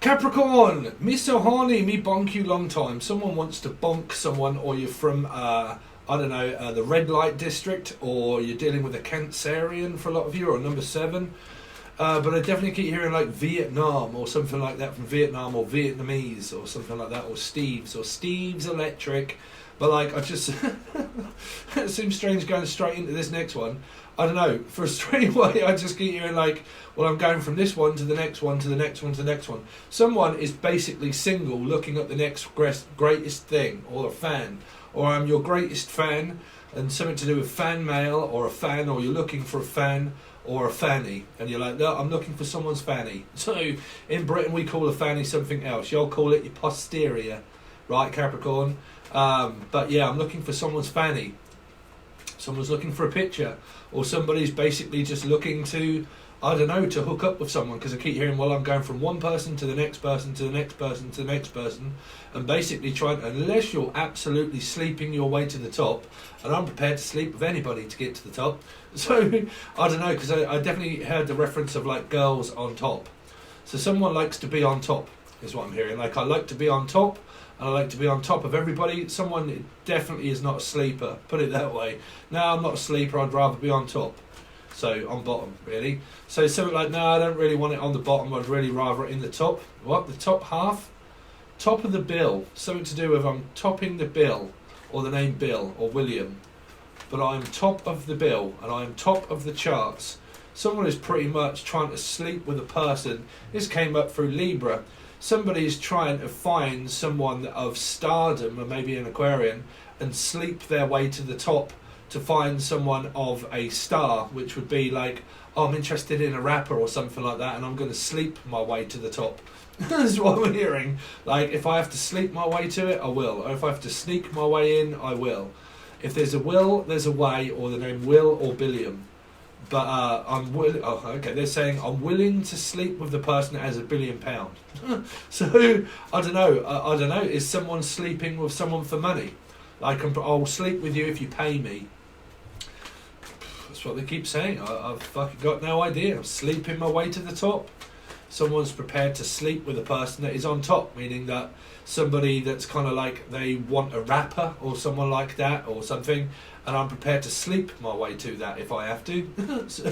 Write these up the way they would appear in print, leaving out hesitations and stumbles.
Capricorn, me so horny, me bonk you long time. Someone wants to bonk someone, or you're from, I don't know, the red light district, or you're dealing with a Cancerian for a lot of you, or number 7. But I definitely keep hearing like Vietnam, or something like that from Vietnam, or Vietnamese, or something like that, or Steve's Electric. But like, I just, it seems strange going straight into this next one. I don't know, for a straight away I just keep hearing like, well, I'm going from this one to the next one to the next one to the next one. Someone is basically single, looking at the next greatest thing, or a fan, or I'm your greatest fan, and something to do with fan mail, or a fan, or you're looking for a fan, or a fanny, and you're like, no, I'm looking for someone's fanny. So in Britain we call a fanny something else. You'll call it your posterior, right, Capricorn? But yeah, I'm looking for someone's fanny. Someone's looking for a picture, or somebody's basically just looking to, I don't know, to hook up with someone, because I keep hearing, well, I'm going from one person to the next person to the next person to the next person, and basically trying, unless you're absolutely sleeping your way to the top, and I'm prepared to sleep with anybody to get to the top. So I don't know, because I definitely heard the reference of like girls on top. So someone likes to be on top is what I'm hearing. Like, I like to be on top, and I like to be on top of everybody. Someone definitely is not a sleeper, put it that way. No, I'm not a sleeper, I'd rather be on top. So on bottom, really. So something like, no, I don't really want it on the bottom, I'd really rather it in the top. What, the top half? Top of the bill, something to do with I'm topping the bill, or the name Bill, or William. But I'm top of the bill, and I'm top of the charts. Someone is pretty much trying to sleep with a person. This came up through Libra. Somebody's trying to find someone of stardom, or maybe an Aquarian, and sleep their way to the top to find someone of a star, which would be like, oh, I'm interested in a rapper or something like that, and I'm going to sleep my way to the top. That's what I'm hearing. Like, if I have to sleep my way to it, I will. Or if I have to sneak my way in, I will. If there's a will, there's a way, or the name Will or Billiam. But I'm willing. Oh, okay. They're saying I'm willing to sleep with the person that has £1 billion. So I don't know. I don't know. Is someone sleeping with someone for money? Like, I'll sleep with you if you pay me. That's what they keep saying. I've fucking got no idea. I'm sleeping my way to the top. Someone's prepared to sleep with a person that is on top, meaning that somebody that's kind of like, they want a rapper or someone like that or something, and I'm prepared to sleep my way to that if I have to. So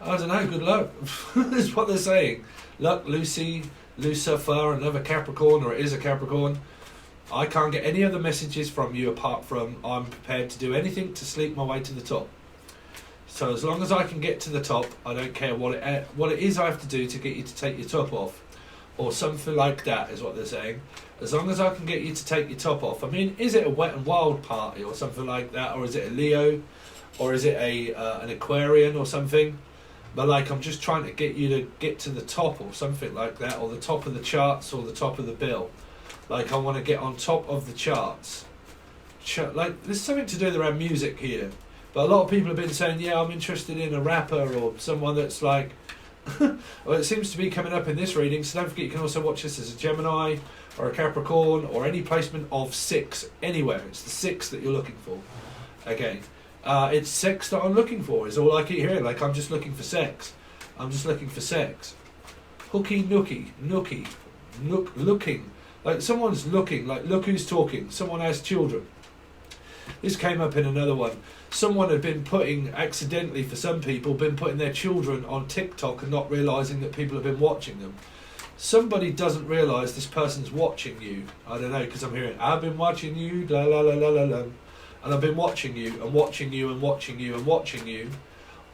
I don't know, good luck. That's what they're saying. Luck, Lucy, Lucifer, another Capricorn, or it is a Capricorn. I can't get any other messages from you apart from I'm prepared to do anything to sleep my way to the top. So as long as I can get to the top, I don't care what it is I have to do to get you to take your top off, or something like that is what they're saying. As long as I can get you to take your top off. I mean, is it a wet and wild party or something like that, or is it a Leo, or is it an Aquarian or something? But like, I'm just trying to get you to get to the top or something like that, or the top of the charts, or the top of the bill. Like, I want to get on top of the charts. Like, there's something to do around music here. But a lot of people have been saying, yeah, I'm interested in a rapper or someone that's like... well, it seems to be coming up in this reading, so don't forget you can also watch this as a Gemini or a Capricorn or any placement of 6 anywhere. It's the 6 that you're looking for. Okay. It's sex that I'm looking for is all I keep hearing. Like, I'm just looking for sex. I'm just looking for sex. Hooky, nookie, looking. Like, someone's looking, like, look who's talking. Someone has children. This came up in another one. Someone had been accidentally for some people, been putting their children on TikTok and not realising that people have been watching them. Somebody doesn't realise this person's watching you. I don't know, because I'm hearing, I've been watching you, la la la la la la. And I've been watching you and watching you and watching you and watching you.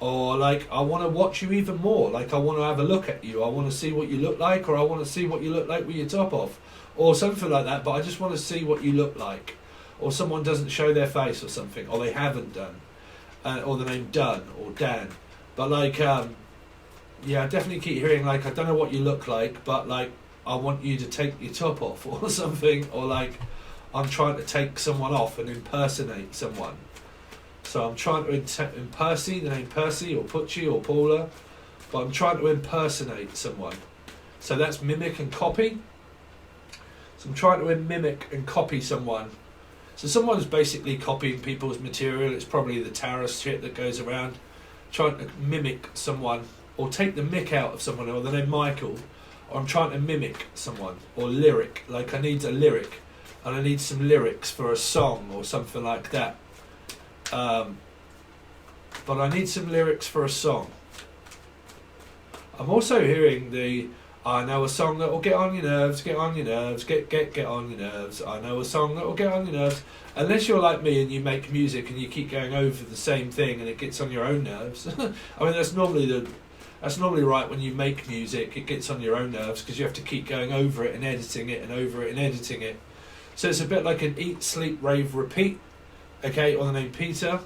Or like, I want to watch you even more. Like, I want to have a look at you. I want to see what you look like, or I want to see what you look like with your top off. Or something like that, but I just want to see what you look like. Or someone doesn't show their face or something, or they haven't done, or the name Dunn or Dan. But like, yeah, I definitely keep hearing like, I don't know what you look like, but like, I want you to take your top off or something, or like, I'm trying to take someone off and impersonate someone. So I'm trying to impersonate the name Percy or Pucci or Paula, but I'm trying to impersonate someone. So that's mimic and copy. So I'm trying to mimic and copy someone. So someone's basically copying people's material. It's probably the tarot shit that goes around, trying to mimic someone, or take the mick out of someone, or the name Michael. or I'm trying to mimic someone, or lyric, like I need a lyric, and I need some lyrics for a song or something like that. But I need some lyrics for a song. I'm also hearing I know a song that will get on your nerves, get on your nerves, get on your nerves. I know a song that will get on your nerves. Unless you're like me and you make music and you keep going over the same thing and it gets on your own nerves. I mean, that's normally right when you make music. It gets on your own nerves because you have to keep going over it and editing it and over it and editing it. So it's a bit like an eat, sleep, rave, repeat. Okay, or the name Peter.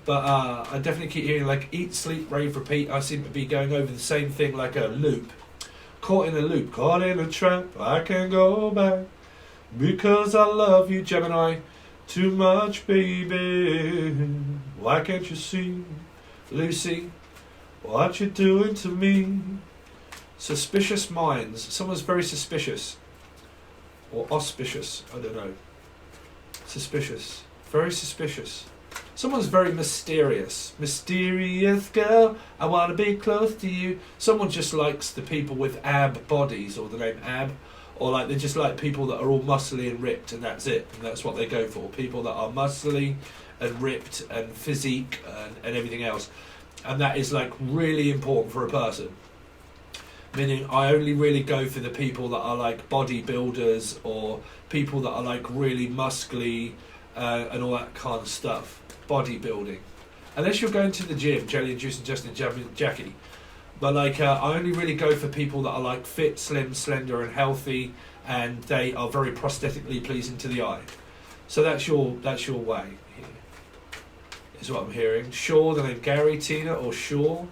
But I definitely keep hearing like eat, sleep, rave, repeat. I seem to be going over the same thing like a loop. Caught in a loop, caught in a trap, I can't go back. Because I love you, Gemini, too much, baby. Why can't you see, Lucy, what you're doing to me? Suspicious minds. Someone's very suspicious. Or auspicious, I don't know. Suspicious. Very suspicious. Someone's very mysterious. Mysterious girl, I want to be close to you. Someone just likes the people with ab bodies, or the name ab. Or like they just like people that are all muscly and ripped, and that's it. And that's what they go for. People that are muscly and ripped and physique and everything else. And that is like really important for a person. Meaning I only really go for the people that are like bodybuilders, or people that are like really muscly and all that kind of stuff. Bodybuilding. Unless you're going to the gym, Jelly and Juice and Justin and Jackie. But like I only really go for people that are like fit, slim, slender and healthy, and they are very prosthetically pleasing to the eye. So that's your way here, is what I'm hearing. Shaw, the name Gary, Tina or Shaw.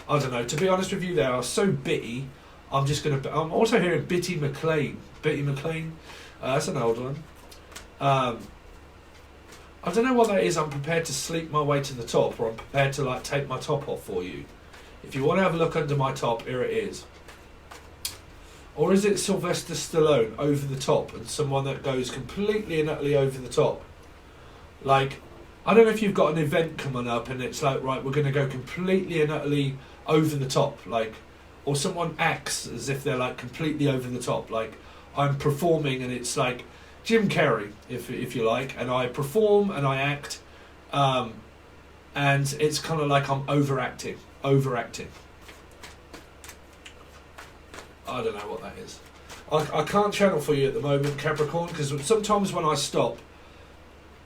I don't know. To be honest with you, they are so bitty. I'm also hearing Bitty McLean. Bitty McLean. That's an old one. I don't know what that is. I'm prepared to sleep my way to the top, or I'm prepared to like take my top off for you. If you want to have a look under my top, here it is. Or is it Sylvester Stallone, over the top, and someone that goes completely and utterly over the top? Like, I don't know if you've got an event coming up and it's like, right, we're going to go completely and utterly over the top, like, or someone acts as if they're like completely over the top, like I'm performing and it's like Jim Carrey, if you like, and I perform and I act, and it's kind of like I'm overacting. I don't know what that is. I can't channel for you at the moment, Capricorn, because sometimes when I stop,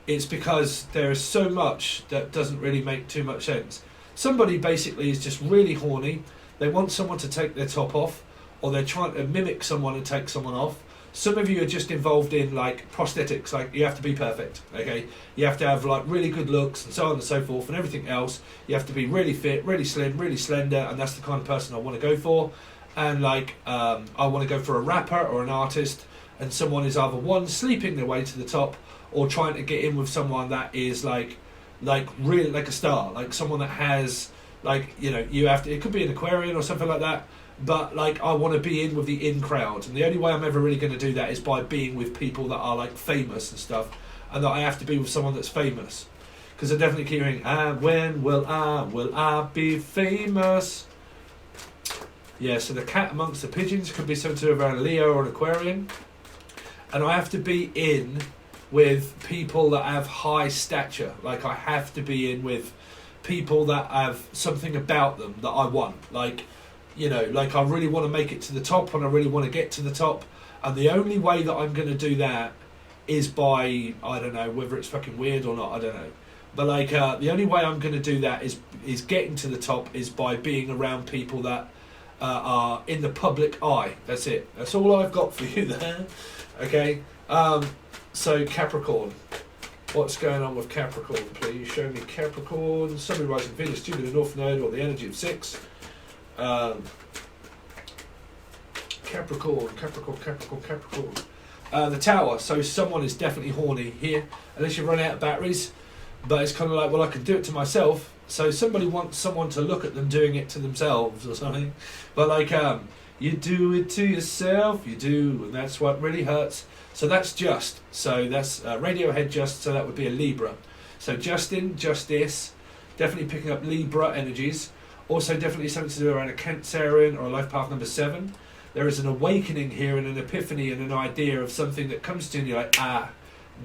it's because there is so much that doesn't really make too much sense. Somebody basically is just really horny. They want someone to take their top off, or they're trying to mimic someone and take someone off. Some of you are just involved in like prosthetics, like you have to be perfect, okay? You have to have like really good looks and so on and so forth and everything else. You have to be really fit, really slim, really slender, and that's the kind of person I want to go for. And like, I want to go for a rapper or an artist, and someone is either one, sleeping their way to the top, or trying to get in with someone that is like really like a star, like someone that has like, you know, you have to, it could be an Aquarian or something like that. But like I want to be in with the in crowd, and the only way I'm ever really going to do that is by being with people that are like famous and stuff, and that I have to be with someone that's famous, because I definitely keep hearing, when will I be famous? Yeah, so the cat amongst the pigeons could be something around Leo or an Aquarian, and I have to be in with people that have high stature. Like I have to be in with people that have something about them that I want, like, you know, like I really want to make it to the top and I really want to get to the top, and the only way that I'm going to do that is by, I don't know whether it's fucking weird or not, I don't know, but like the only way I'm going to do that is getting to the top is by being around people that are in the public eye. That's it. That's all I've got for you there. Okay, so Capricorn, what's going on with Capricorn? Please show me Capricorn. Somebody rising Venus, Jupiter, North Node, or the energy of 6. Capricorn. The Tower. So someone is definitely horny here, unless you run out of batteries. But it's kind of like, well, I can do it to myself. So somebody wants someone to look at them doing it to themselves or something. But like, you do it to yourself, you do, and that's what really hurts. So that's Just. So that's Radiohead Just. So that would be a Libra. So Justin, Justice, definitely picking up Libra energies. Also definitely something to do around a Cancerian or a life path number 7. there is an awakening here and an epiphany and an idea of something that comes to you and you're like, ah,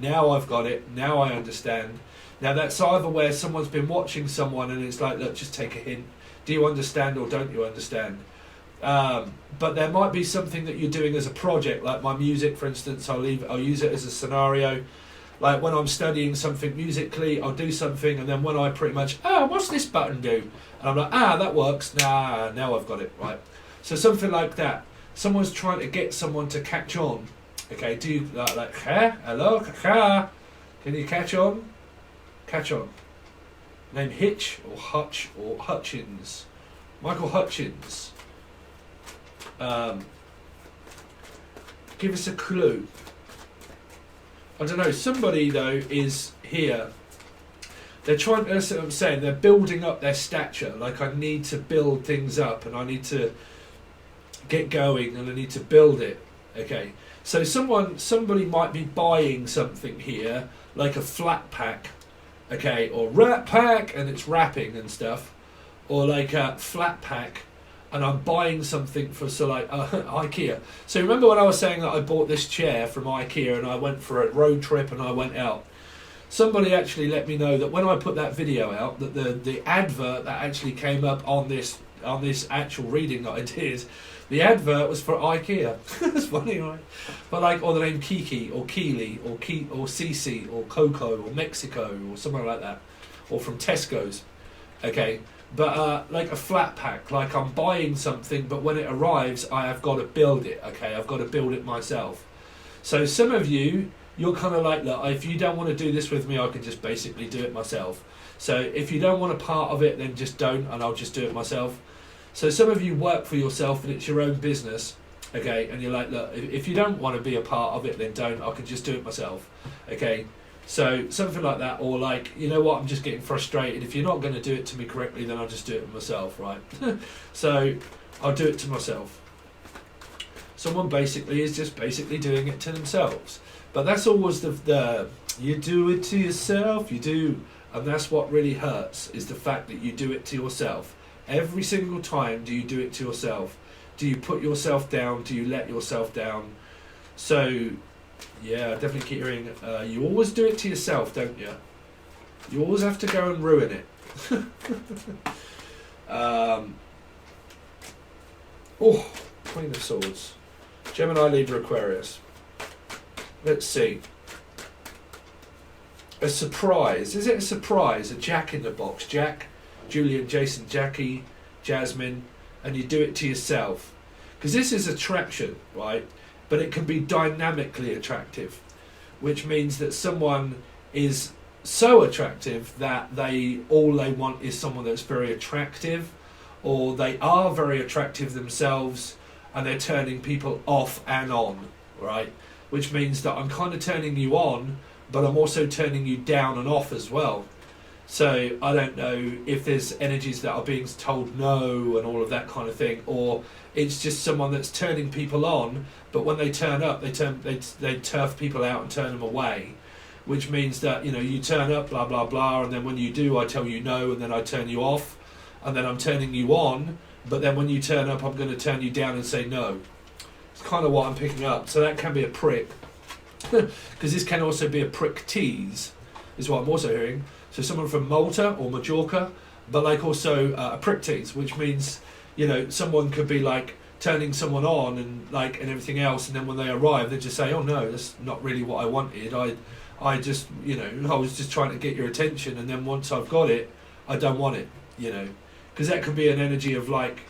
now I've got it, now I understand. Now that's either where someone's been watching someone and it's like, look, just take a hint. Do you understand or don't you understand? But there might be something that you're doing as a project, like my music, for instance. I'll use it as a scenario. Like when I'm studying something musically, I'll do something, and then when I pretty much, what's this button do? And I'm like, that works. Nah, now I've got it, right? So something like that. Someone's trying to get someone to catch on. Okay, do you like hello, can you catch on? Catch on. Name Hitch or Hutch or Hutchins. Michael Hutchins. Give us a clue. I don't know. Somebody though is here. They're trying. That's what I'm saying. They're building up their stature. Like I need to build things up, and I need to get going, and I need to build it. Okay. So somebody might be buying something here, like a flat pack, okay, or rat pack, and it's wrapping and stuff, or like a flat pack, and I'm buying something for IKEA. So remember when I was saying that I bought this chair from IKEA and I went for a road trip and I went out? Somebody actually let me know that when I put that video out, that the advert that actually came up on this actual reading that I did, the advert was for IKEA. It's funny, right? But like, or the name Kiki or Keely or Cici or Coco or Mexico or something like that, or from Tesco's. Okay, but like a flat pack, like I'm buying something, but when it arrives, I have got to build it. Okay, I've got to build it myself. So some of you, you're kind of like, look, if you don't want to do this with me, I can just basically do it myself. So if you don't want a part of it, then just don't, and I'll just do it myself. So some of you work for yourself and it's your own business, okay, and you're like, look, if you don't want to be a part of it, then don't, I can just do it myself, okay. So something like that, or like, you know what, I'm just getting frustrated. If you're not going to do it to me correctly, then I'll just do it myself, right? So I'll do it to myself. Someone basically is just basically doing it to themselves. But that's always the you do it to yourself, you do. And that's what really hurts, is the fact that you do it to yourself. Every single time do you do it to yourself. Do you put yourself down? Do you let yourself down? So, yeah, I definitely keep hearing, you always do it to yourself, don't you? You always have to go and ruin it. Queen of Swords. Gemini, Libra, Aquarius. Let's see. A surprise. Is it a surprise? A Jack in the box. Jack, Julian, Jason, Jackie, Jasmine, and you do it to yourself. Because this is attraction, right? But it can be dynamically attractive, which means that someone is so attractive that all they want is someone that's very attractive, or they are very attractive themselves and they're turning people off and on, right? Which means that I'm kind of turning you on, but I'm also turning you down and off as well. So I don't know if there's energies that are being told no and all of that kind of thing, or it's just someone that's turning people on, but when they turn up, they turf people out and turn them away, which means that, you know, you turn up, blah blah blah, and then when you do, I tell you no, and then I turn you off, and then I'm turning you on, but then when you turn up, I'm going to turn you down and say no. It's kind of what I'm picking up. So that can be a prick, because this can also be a prick tease, is what I'm also hearing. So someone from Malta or Majorca, but like also a prick tease, which means, you know, someone could be like turning someone on and like and everything else, and then when they arrive, they just say, "Oh no, that's not really what I wanted. I just, you know, I was just trying to get your attention, and then once I've got it, I don't want it," you know, because that could be an energy of like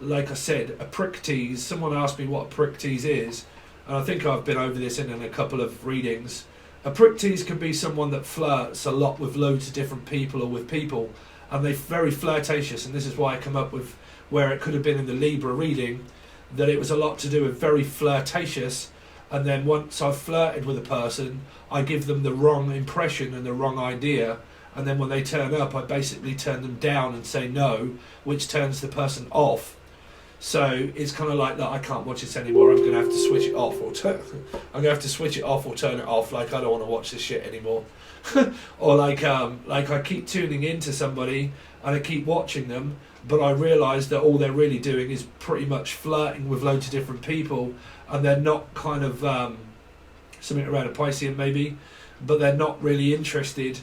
I said, a prick tease. Someone asked me what a prick tease is, and I think I've been over this in a couple of readings. A prick tease can be someone that flirts a lot with loads of different people or with people, and they're very flirtatious, and this is why I come up with where it could have been in the Libra reading, that it was a lot to do with very flirtatious, and then once I've flirted with a person, I give them the wrong impression and the wrong idea, and then when they turn up, I basically turn them down and say no, which turns the person off. So it's kind of like that. I can't watch this anymore. I'm going to have to switch it off or turn. I'm going to have to switch it off or turn it off. Like, I don't want to watch this shit anymore. Or like I keep tuning into somebody and I keep watching them, but I realise that all they're really doing is pretty much flirting with loads of different people, and they're not kind of something around a Piscean maybe, but they're not really interested.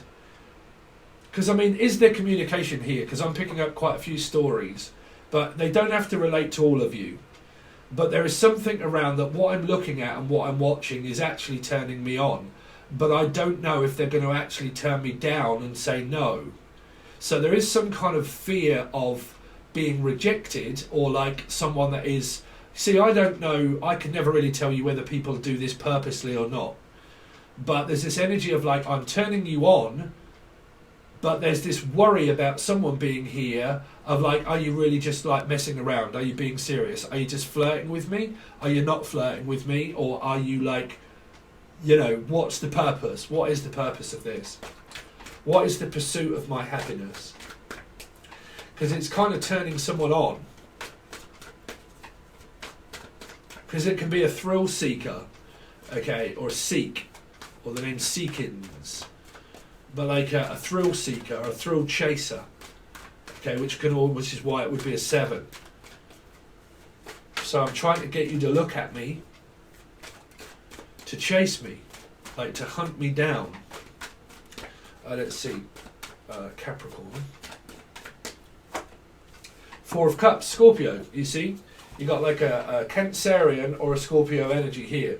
Because I mean, is there communication here? Because I'm picking up quite a few stories, but they don't have to relate to all of you. But there is something around that what I'm looking at and what I'm watching is actually turning me on. But I don't know if they're going to actually turn me down and say no. So there is some kind of fear of being rejected, or like someone that is... See, I don't know, I can never really tell you whether people do this purposely or not. But there's this energy of like, I'm turning you on, but there's this worry about someone being here of like, are you really just like messing around? Are you being serious? Are you just flirting with me? Are you not flirting with me? Or are you like, you know, what's the purpose? What is the purpose of this? What is the pursuit of my happiness? Because it's kind of turning someone on. Because it can be a thrill seeker, okay, or a seek, or the name Seekins. But like a thrill seeker, or a thrill chaser, okay, which is why it would be a 7. So I'm trying to get you to look at me, to chase me, like to hunt me down. Let's see, Capricorn. 4 of Cups, Scorpio, you see? You got like a Cancerian or a Scorpio energy here.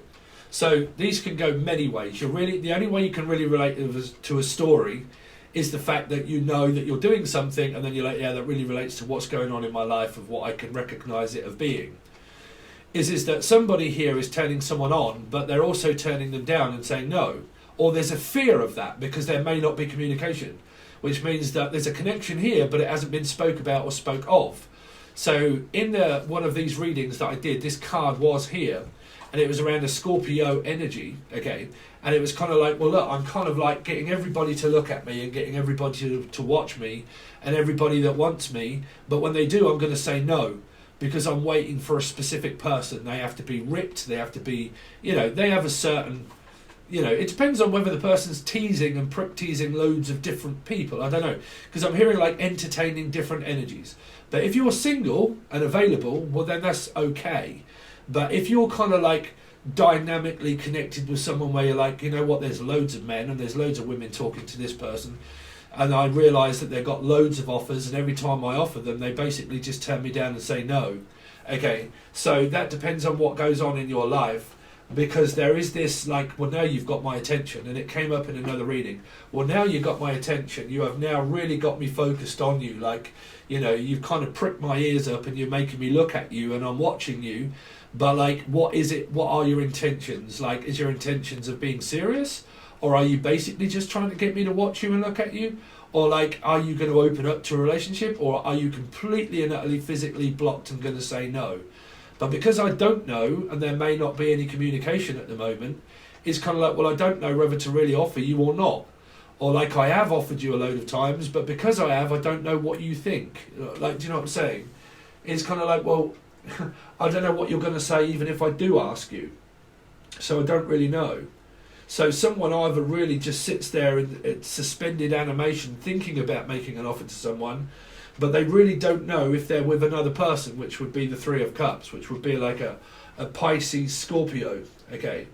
So these can go many ways. The only way you can really relate to a story is the fact that you know that you're doing something, and then you're like, yeah, that really relates to what's going on in my life, of what I can recognise it of being. Is that somebody here is turning someone on, but they're also turning them down and saying no. Or there's a fear of that because there may not be communication, which means that there's a connection here, but it hasn't been spoke about or spoke of. So in one of these readings that I did, this card was here, and it was around a Scorpio energy, okay? And it was kind of like, well, look, I'm kind of like getting everybody to look at me and getting everybody to watch me, and everybody that wants me, but when they do, I'm going to say no, because I'm waiting for a specific person. They have to be ripped, they have to be, you know, they have a certain... You know, it depends on whether the person's teasing and prick teasing loads of different people. I don't know, because I'm hearing like entertaining different energies. But if you're single and available, well then that's okay. But if you're kind of like dynamically connected with someone where you're like, you know what, there's loads of men and there's loads of women talking to this person, and I realise that they've got loads of offers, and every time I offer them, they basically just turn me down and say no. Okay, so that depends on what goes on in your life. Because there is this like, well, now you've got my attention, and it came up in another reading. Well, now you got my attention. You have now really got me focused on you. Like, you know, you've kind of pricked my ears up and you're making me look at you, and I'm watching you. But like, what is it? What are your intentions? Like, is your intentions of being serious? Or are you basically just trying to get me to watch you and look at you? Or like, are you going to open up to a relationship? Or are you completely and utterly physically blocked and going to say no? But because I don't know, and there may not be any communication at the moment, it's kind of like, well, I don't know whether to really offer you or not. Or like, I have offered you a load of times, but because I have, I don't know what you think. Like, do you know what I'm saying? It's kind of like, well, I don't know what you're going to say even if I do ask you. So I don't really know. So someone either really just sits there in suspended animation thinking about making an offer to someone, but they really don't know if they're with another person, which would be the 3 of Cups, which would be like a Pisces Scorpio, okay?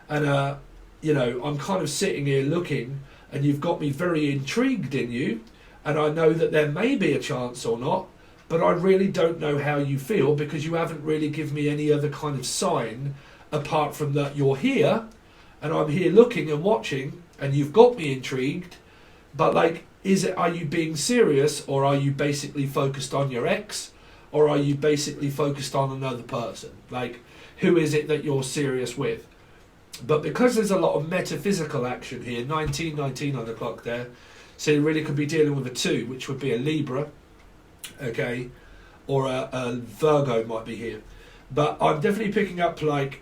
And, you know, I'm kind of sitting here looking, and you've got me very intrigued in you, and I know that there may be a chance or not, but I really don't know how you feel, because you haven't really given me any other kind of sign apart from that you're here, and I'm here looking and watching, and you've got me intrigued, but like, are you being serious, or are you basically focused on your ex, or are you basically focused on another person? Like, who is it that you're serious with? But because there's a lot of metaphysical action here, 1919 on the clock there, so you really could be dealing with a 2, which would be a Libra, okay, or a Virgo might be here. But I'm definitely picking up, like,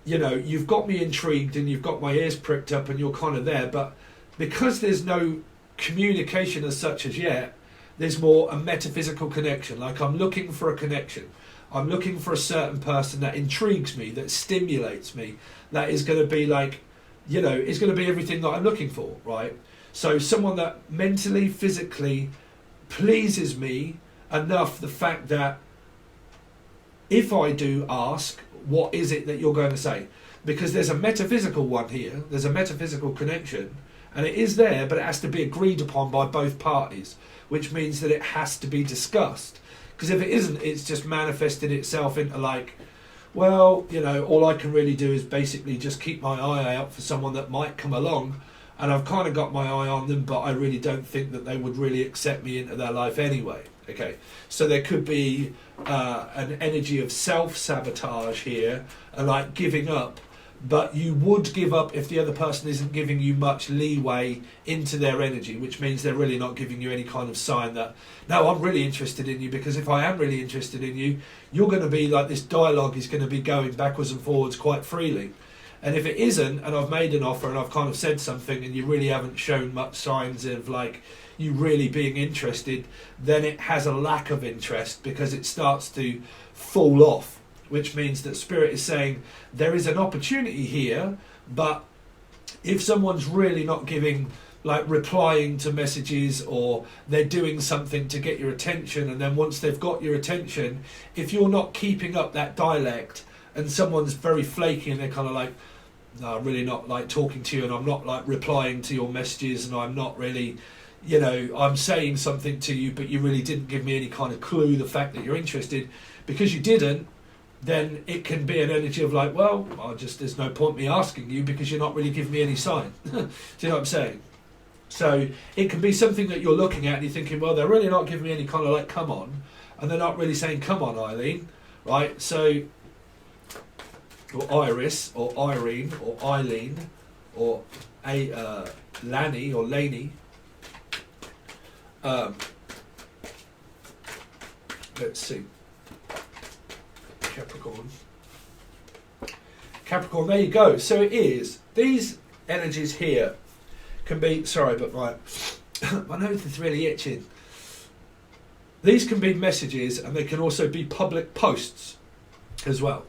you know, you've got me intrigued and you've got my ears pricked up and you're kind of there, but because there's no communication as such as yet, there's more a metaphysical connection. Like, I'm looking for a connection. I'm looking for a certain person that intrigues me, that stimulates me, that is going to be like, you know, is going to be everything that I'm looking for, right? So someone that mentally, physically pleases me enough the fact that if I do ask, what is it that you're going to say? Because there's a metaphysical one here, there's a metaphysical connection, and it is there, but it has to be agreed upon by both parties, which means that it has to be discussed. Because if it isn't, it's just manifested itself into like, well, you know, all I can really do is basically just keep my eye out for someone that might come along, and I've kind of got my eye on them, but I really don't think that they would really accept me into their life anyway. Okay, so there could be an energy of self-sabotage here, and like giving up, but you would give up if the other person isn't giving you much leeway into their energy, which means they're really not giving you any kind of sign that, no, I'm really interested in you, because if I am really interested in you, you're going to be like, this dialogue is going to be going backwards and forwards quite freely. And if it isn't, and I've made an offer and I've kind of said something and you really haven't shown much signs of like you really being interested, then it has a lack of interest because it starts to fall off, which means that Spirit is saying there is an opportunity here, but if someone's really not giving, like replying to messages, or they're doing something to get your attention, and then once they've got your attention, if you're not keeping up that dialect and someone's very flaky and they're kind of like, no, I'm really not like talking to you, and I'm not like replying to your messages, and I'm not really, you know, I'm saying something to you, but you really didn't give me any kind of clue, the fact that you're interested, because you didn't, then it can be an energy of like, well, there's no point me asking you because you're not really giving me any sign. Do you know what I'm saying? So it can be something that you're looking at and you're thinking, well, they're really not giving me any kind of like, come on, and they're not really saying, come on, Eileen, right? So, or Iris, or Irene, or Eileen, or Lanny, or Laney. Let's see. Capricorn, there you go. So it is, these energies here can be, sorry, but my nose is really itching. These can be messages, and they can also be public posts as well.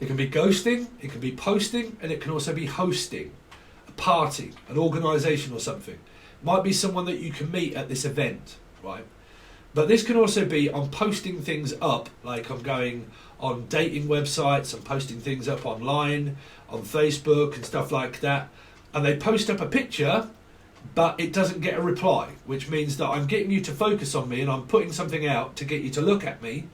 It can be ghosting, it can be posting, and it can also be hosting a party, an organisation or something. Might be someone that you can meet at this event, right? But this can also be on posting things up, like I'm going on dating websites, I'm posting things up online, on Facebook and stuff like that, and they post up a picture, but it doesn't get a reply, which means that I'm getting you to focus on me and I'm putting something out to get you to look at me,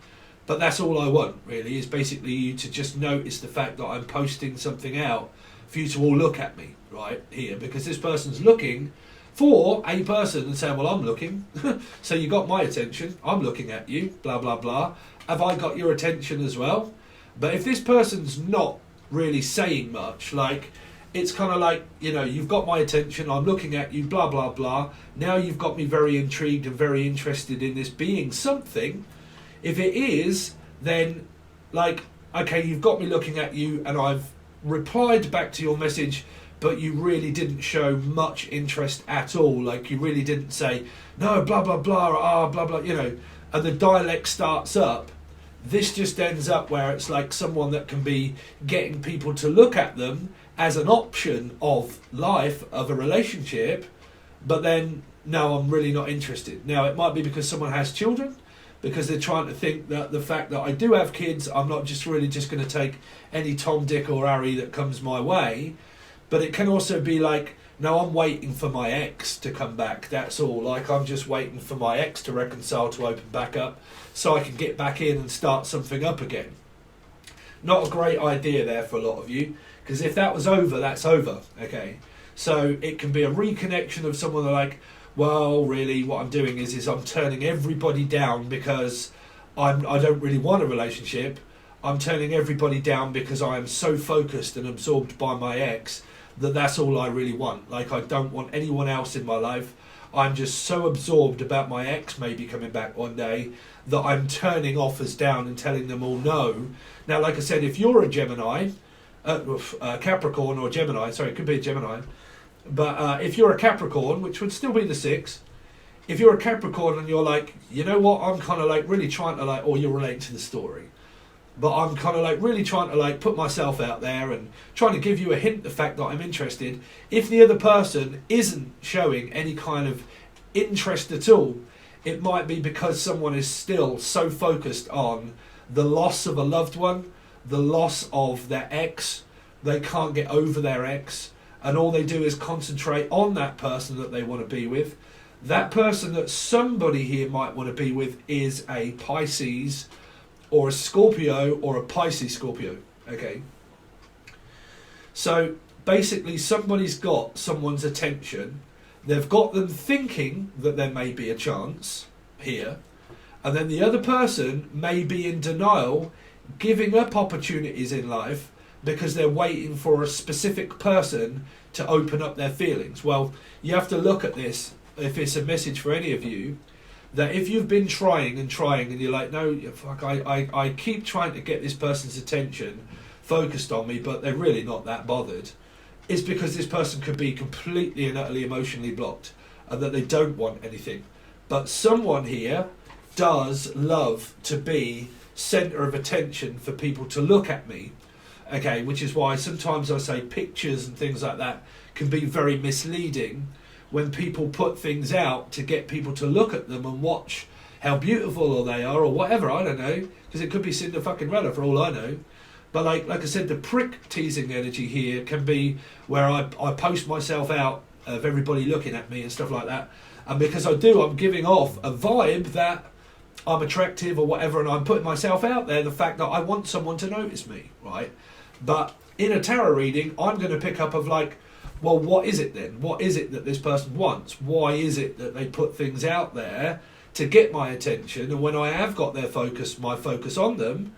but that's all I want, really, is basically you to just notice the fact that I'm posting something out for you to all look at me, right, here, because this person's looking for a person and saying, well, I'm looking, so you got my attention, I'm looking at you, blah, blah, blah. Have I got your attention as well? But if this person's not really saying much, like, it's kind of like, you know, you've got my attention, I'm looking at you, blah, blah, blah. Now you've got me very intrigued and very interested in this being something. If it is, then, like, okay, you've got me looking at you and I've replied back to your message, but you really didn't show much interest at all. Like, you really didn't say, no, blah, blah, blah, blah, blah, you know, and the dialect starts up. This just ends up where it's like someone that can be getting people to look at them as an option of life, of a relationship, but then, no, I'm really not interested. Now, it might be because someone has children, because they're trying to think that the fact that I do have kids, I'm not just really just going to take any Tom, Dick or Harry that comes my way. But it can also be like, no, I'm waiting for my ex to come back, that's all. Like, I'm just waiting for my ex to reconcile, to open back up, so I can get back in and start something up again. Not a great idea there for a lot of you, because if that was over, that's over, okay? So it can be a reconnection of someone like, well, really, what I'm doing is I'm turning everybody down because I don't really want a relationship. I'm turning everybody down because I am so focused and absorbed by my ex that that's all I really want. Like, I don't want anyone else in my life. I'm just so absorbed about my ex maybe coming back one day that I'm turning offers down and telling them all no. Now, like I said, if you're a Gemini, Capricorn or Gemini, sorry, it could be a Gemini, but if you're a Capricorn, which would still be the 6, if you're a Capricorn and you're like, you know what, I'm kind of like really trying to like, or you're relating to the story, but I'm kind of like really trying to like put myself out there and trying to give you a hint, the fact that I'm interested. If the other person isn't showing any kind of interest at all, It might be because someone is still so focused on the loss of a loved one, the loss of their ex. They can't get over their ex, and all they do is concentrate on that person that they want to be with. That person that somebody here might want to be with is a Pisces or a Scorpio or a Pisces Scorpio. Okay. So basically somebody's got someone's attention. They've got them thinking that there may be a chance here. And then the other person may be in denial, giving up opportunities in life because they're waiting for a specific person to open up their feelings. Well, you have to look at this, if it's a message for any of you, that if you've been trying and you're like, no, fuck, I keep trying to get this person's attention focused on me, but they're really not that bothered, it's because this person could be completely and utterly emotionally blocked and that they don't want anything. But someone here does love to be centre of attention for people to look at me. Okay, which is why sometimes I say pictures and things like that can be very misleading when people put things out to get people to look at them and watch how beautiful they are or whatever, I don't know, because it could be Cinder fucking Runner for all I know. But like I said, the prick teasing energy here can be where I post myself out of everybody looking at me and stuff like that. And because I do, I'm giving off a vibe that I'm attractive or whatever, and I'm putting myself out there, the fact that I want someone to notice me, right? But in a tarot reading, I'm going to pick up of like, well, what is it then? What is it that this person wants? Why is it that they put things out there to get my attention? And when I have got their focus, my focus on them,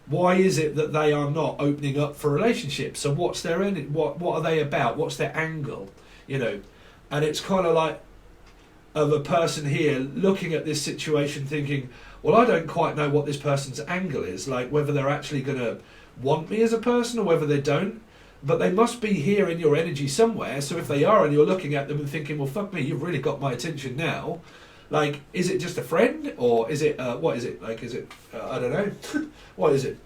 why is it that they are not opening up for relationships? So what's their end? What are they about? What's their angle? You know, and it's kind of like of a person here looking at this situation thinking, well, I don't quite know what this person's angle is, like whether they're actually going to want me as a person or whether they don't. But they must be here in your energy somewhere. So if they are and you're looking at them and thinking, well, fuck me, you've really got my attention now. Like, is it just a friend? Or is it, what is it? Like, is it, I don't know. What is it?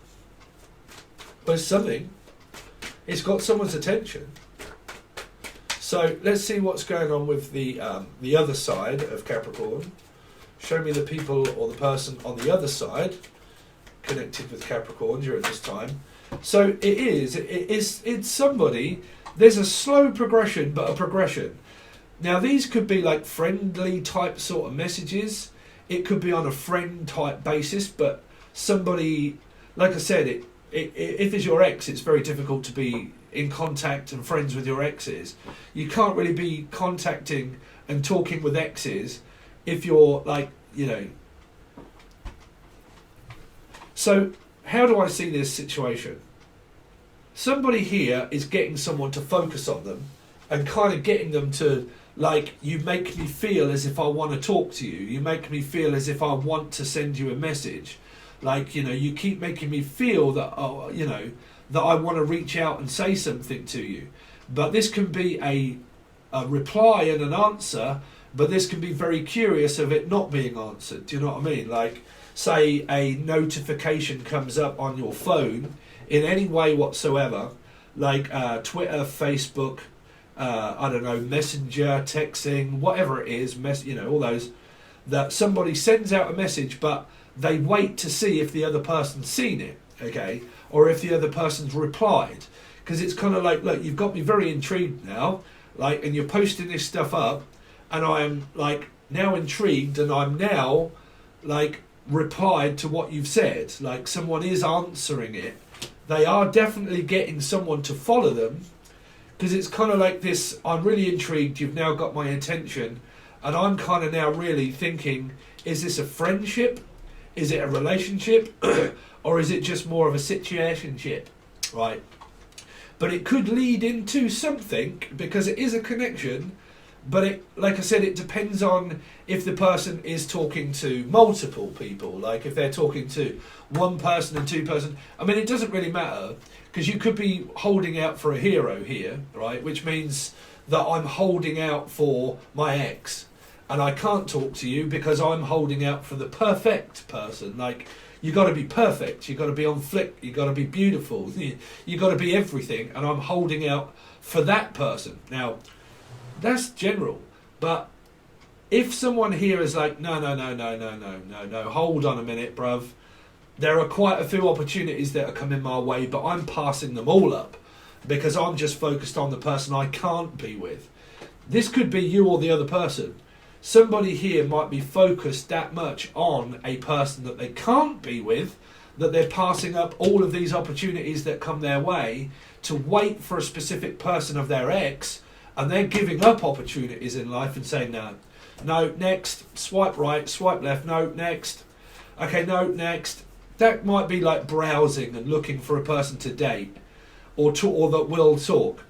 But it's something. It's got someone's attention. So let's see what's going on with the other side of Capricorn. Show me the people or the person on the other side connected with Capricorn during this time. So it's somebody, there's a slow progression, but a progression. Now these could be like friendly type sort of messages. It could be on a friend type basis, but somebody, like I said, if it's your ex, it's very difficult to be in contact and friends with your exes. You can't really be contacting and talking with exes if you're like, you know. So how do I see this situation? Somebody here is getting someone to focus on them and kind of getting them to, like, you make me feel as if I want to talk to you. You make me feel as if I want to send you a message. Like, you know, you keep making me feel that, oh, you know, that I want to reach out and say something to you. But this can be a reply and an answer, but this can be very curious of it not being answered. Do you know what I mean? Like, say a notification comes up on your phone in any way whatsoever, like Twitter, Facebook, I don't know, Messenger, texting, whatever it is, you know, all those, that somebody sends out a message, but they wait to see if the other person's seen it, okay, or if the other person's replied, because it's kind of like, look, you've got me very intrigued now, like, and you're posting this stuff up, and I'm like now intrigued, and I'm now like replied to what you've said, like someone is answering it. They are definitely getting someone to follow them, because it's kind of like this, I'm really intrigued, you've now got my attention, and I'm kind of now really thinking, is this a friendship? Is it a relationship? Or is it just more of a situationship? Right? But it could lead into something, because it is a connection, but it, like I said, it depends on if the person is talking to multiple people, like if they're talking to one person and two person. I mean, it doesn't really matter, because you could be holding out for a hero here, right? Which means that I'm holding out for my ex, and I can't talk to you because I'm holding out for the perfect person. Like, you got to be perfect, you got to be on flick, you got to be beautiful, you got to be everything, and I'm holding out for that person. Now, that's general, but if someone here is like, no, hold on a minute, bruv. There are quite a few opportunities that are coming my way, but I'm passing them all up because I'm just focused on the person I can't be with. This could be you or the other person. Somebody here might be focused that much on a person that they can't be with that they're passing up all of these opportunities that come their way to wait for a specific person of their ex, and they're giving up opportunities in life and saying, no, next, swipe right, swipe left, no, next, okay, no, next. That might be like browsing and looking for a person to date or that will talk.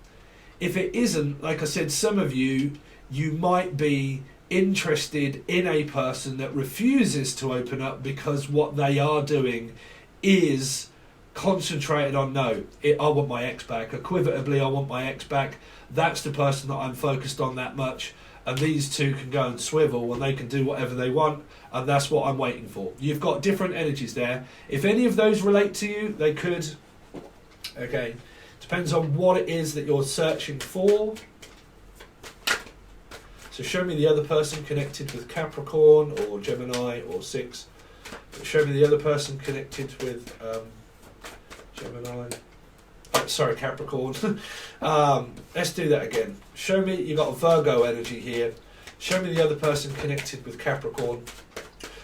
If it isn't, like I said, some of you might be interested in a person that refuses to open up because what they are doing is concentrated on, I want my ex back. Equivotably, I want my ex back. That's the person that I'm focused on that much. And these two can go and swivel and they can do whatever they want. And that's what I'm waiting for. You've got different energies there. If any of those relate to you, they could. Okay. Depends on what it is that you're searching for. So show me the other person connected with Capricorn or Gemini or 6. Show me the other person connected with Gemini. Sorry, Capricorn. Let's do that again. Show me, you've got a Virgo energy here. Show me the other person connected with Capricorn.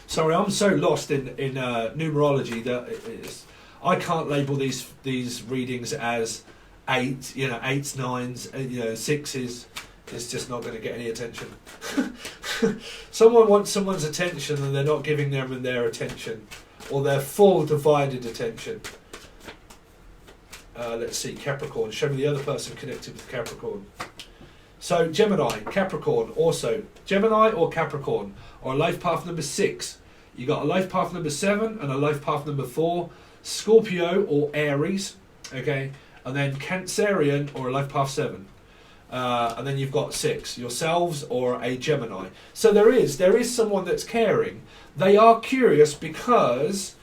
Sorry, I'm so lost in numerology that I can't label these readings as 8, 8s, 9s, 6s. It's just not going to get any attention. Someone wants someone's attention and they're not giving them their attention, or their full divided attention. Let's see, Capricorn. Show me the other person connected with Capricorn. So Gemini, Capricorn, also Gemini or Capricorn, or life path number 6. You got a life path number 7 and a life path number 4. Scorpio or Aries, okay, and then Cancerian or a life path 7. And then you've got 6, yourselves or a Gemini. So there is someone that's caring. They are curious because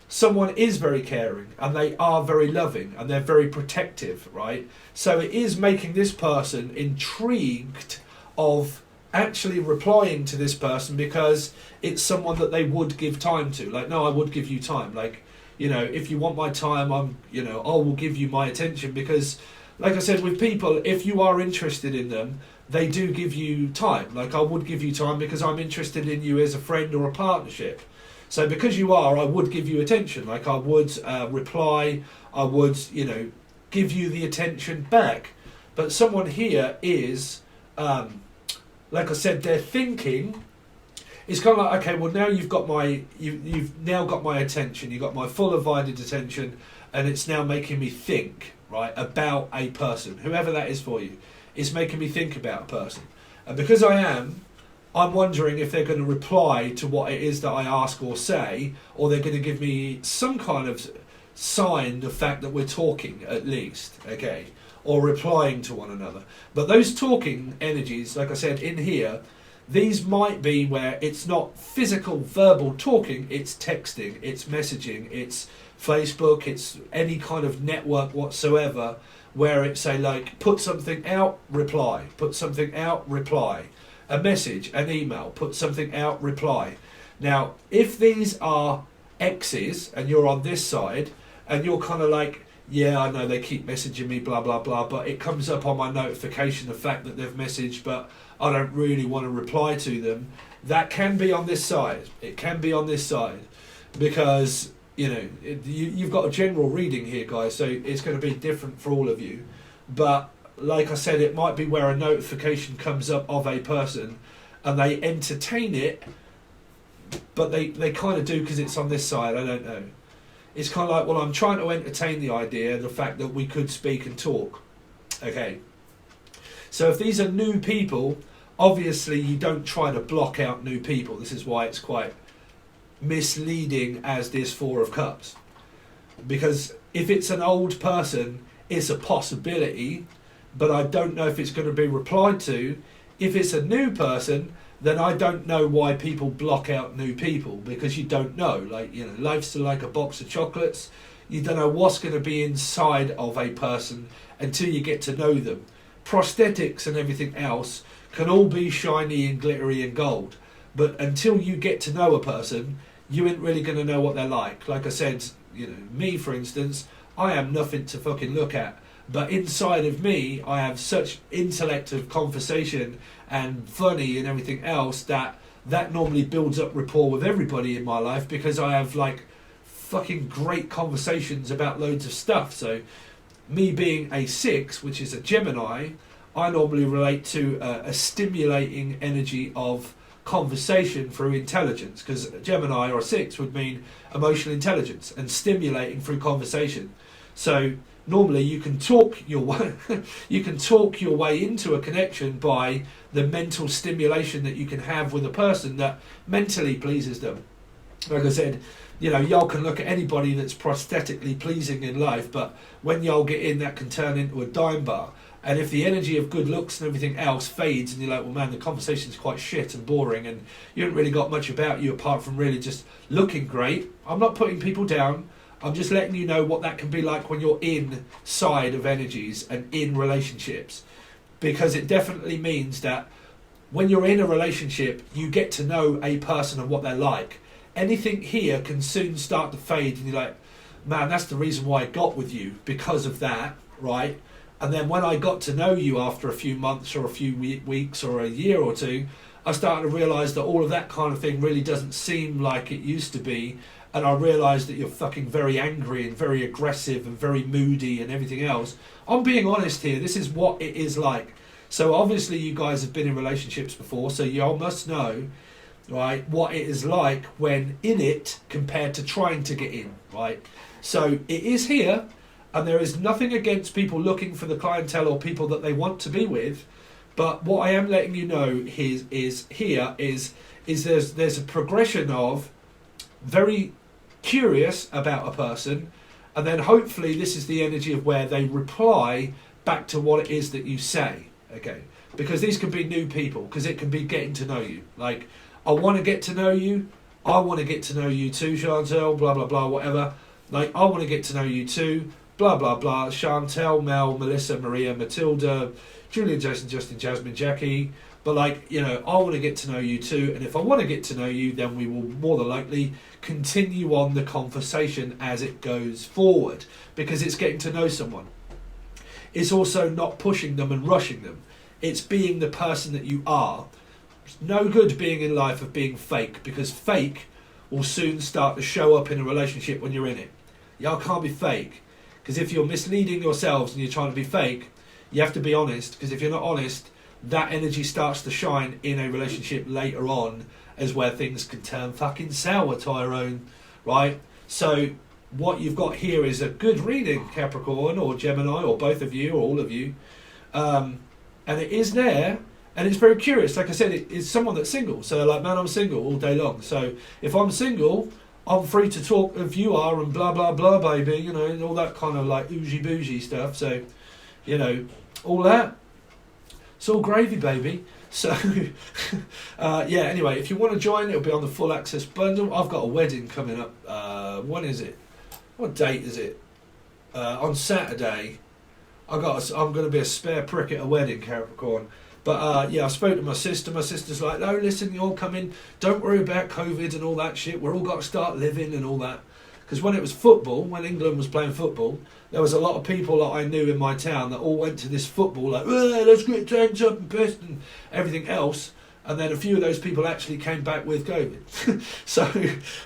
someone is very caring and they are very loving and they're very protective, right? So it is making this person intrigued of actually replying to this person because it's someone that they would give time to. Like, no, I would give you time. Like, if you want my time, I will give you my attention because, like I said, with people, if you are interested in them, they do give you time. Like, I would give you time because I'm interested in you as a friend or a partnership. So because you are, I would give you attention. Like, I would reply, I would, give you the attention back. But someone here is, like I said, they're thinking, it's kind of like, okay, well, now you've now got my attention, you've got my full divided attention, and it's now making me think, right, about a person, whoever that is for you. It's making me think about a person. And because I'm wondering if they're going to reply to what it is that I ask or say, or they're going to give me some kind of sign, the fact that we're talking at least, okay, or replying to one another. But those talking energies, like I said, in here, these might be where it's not physical verbal talking, it's texting, it's messaging, it's Facebook, it's any kind of network whatsoever, where it's put something out, reply, put something out, reply. A message, an email, put something out, reply. Now, if these are exes and you're on this side and you're kind of like, yeah, I know they keep messaging me, blah, blah, blah, but it comes up on my notification, the fact that they've messaged, but I don't really want to reply to them. That can be on this side. It can be on this side because, you've got a general reading here, guys, so it's going to be different for all of you. But like I said, it might be where a notification comes up of a person and they entertain it, but they kind of do because it's on this side. I don't know. It's kind of like, well, I'm trying to entertain the idea, the fact that we could speak and talk. Okay. So if these are new people, obviously you don't try to block out new people. This is why it's quite misleading as this 4 of Cups. Because if it's an old person, it's a possibility, but I don't know if it's going to be replied to. If it's a new person, then I don't know why people block out new people, because you don't know. Life's like a box of chocolates. You don't know what's going to be inside of a person until you get to know them. Prosthetics and everything else can all be shiny and glittery and gold. But until you get to know a person, you ain't really going to know what they're like. Like I said, you know, me, for instance, I am nothing to fucking look at. But inside of me, I have such intellect of conversation and funny and everything else that normally builds up rapport with everybody in my life, because I have like fucking great conversations about loads of stuff. So me being a 6, which is a Gemini, I normally relate to a stimulating energy of conversation through intelligence, because Gemini or a 6 would mean emotional intelligence and stimulating through conversation. So normally you can talk your way into a connection by the mental stimulation that you can have with a person that mentally pleases them. Like I said, you know, y'all can look at anybody that's prosthetically pleasing in life, but when y'all get in, that can turn into a dime bar. And if the energy of good looks and everything else fades, and you're like, well, man, the conversation's quite shit and boring, and you haven't really got much about you apart from really just looking great. I'm not putting people down. I'm just letting you know what that can be like when you're inside of energies and in relationships. Because it definitely means that when you're in a relationship, you get to know a person and what they're like. Anything here can soon start to fade, and you're like, man, that's the reason why I got with you, because of that, right? And then when I got to know you after a few months or a few weeks or a year or two, I started to realise that all of that kind of thing really doesn't seem like it used to be. And I realised that you're fucking very angry and very aggressive and very moody and everything else. I'm being honest here. This is what it is like. So obviously you guys have been in relationships before, so you all must know, right, what it is like when in it compared to trying to get in, right? So it is here. And there is nothing against people looking for the clientele or people that they want to be with, but what I am letting you know is there's a progression of very curious about a person, and then hopefully this is the energy of where they reply back to what it is that you say, okay? Because these can be new people, because it can be getting to know you. Like, I want to get to know you, I want to get to know you too, Chantel, blah, blah, blah, whatever. Like, I want to get to know you too. Blah, blah, blah, Chantel, Mel, Melissa, Maria, Matilda, Julian, Jason, Justin, Jasmine, Jackie. But like, you know, I want to get to know you too. And if I want to get to know you, then we will more than likely continue on the conversation as it goes forward, because it's getting to know someone. It's also not pushing them and rushing them. It's being the person that you are. It's no good being in life of being fake, because fake will soon start to show up in a relationship when you're in it. Y'all can't be fake. Because if you're misleading yourselves and you're trying to be fake, you have to be honest. Because if you're not honest, that energy starts to shine in a relationship later on, as where things can turn fucking sour, Tyrone. Right? So what you've got here is a good reading, Capricorn or Gemini or both of you or all of you. And it is there, and it's very curious. Like I said, it's someone that's single. So like, man, I'm single all day long. So if I'm single, I'm free to talk if you are and blah, blah, blah, baby, you know, and all that kind of like oozy bougie stuff. So, you know, all that. It's all gravy, baby. So, yeah, anyway, if you want to join, it'll be on the full access bundle. I've got a wedding coming up. When is it? What date is it? On Saturday. I'm going to be a spare prick at a wedding, Capricorn. But yeah, I spoke to my sister. My sister's like, no, listen, you all come in. Don't worry about COVID and all that shit. We're all got to start living and all that. Because when it was football, when England was playing football, there was a lot of people that I knew in my town that all went to this football, like, let's get tanked up and pissed and everything else. And then a few of those people actually came back with COVID. So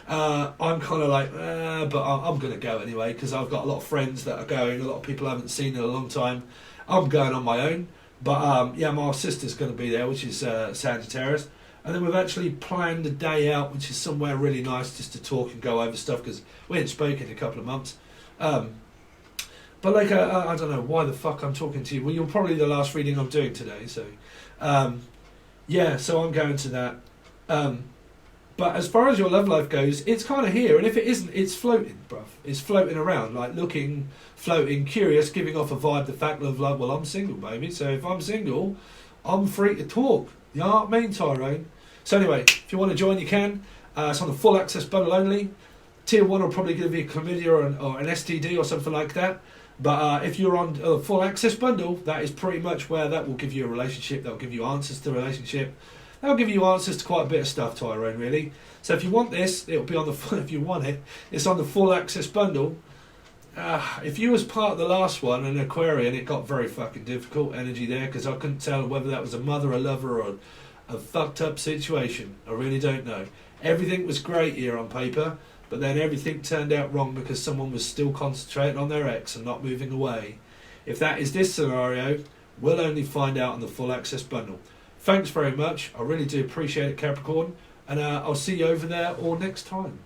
I'm kind of like, but I'm going to go anyway, because I've got a lot of friends that are going, a lot of people I haven't seen in a long time. I'm going on my own. But yeah, my sister's going to be there, which is Sagittarius. And then we've actually planned a day out, which is somewhere really nice, just to talk and go over stuff, because we hadn't spoken in a couple of months. But like, I don't know why the fuck I'm talking to you. Well, you're probably the last reading I'm doing today. So yeah, so I'm going to that. But as far as your love life goes, it's kind of here. And if it isn't, it's floating, bruv. It's floating around, like looking, floating, curious, giving off a vibe, the fact of like, well, I'm single, baby. So if I'm single, I'm free to talk. You know what I mean, Tyrone? So anyway, if you want to join, you can. It's on the full access bundle only. Tier 1 will probably give you chlamydia or an STD or something like that. But if you're on a full access bundle, that is pretty much where that will give you a relationship, that will give you answers to the relationship, that will give you answers to quite a bit of stuff, Tyrone, really. So if you want this, it'll be on the full, if you want it, it's on the full access bundle. If you was part of the last one, an Aquarian, it got very fucking difficult energy there, because I couldn't tell whether that was a mother, a lover, or a fucked up situation. I really don't know. Everything was great here on paper, but then everything turned out wrong because someone was still concentrating on their ex and not moving away. If that is this scenario, we'll only find out on the full access bundle. Thanks very much. I really do appreciate it, Capricorn. And I'll see you over there or next time.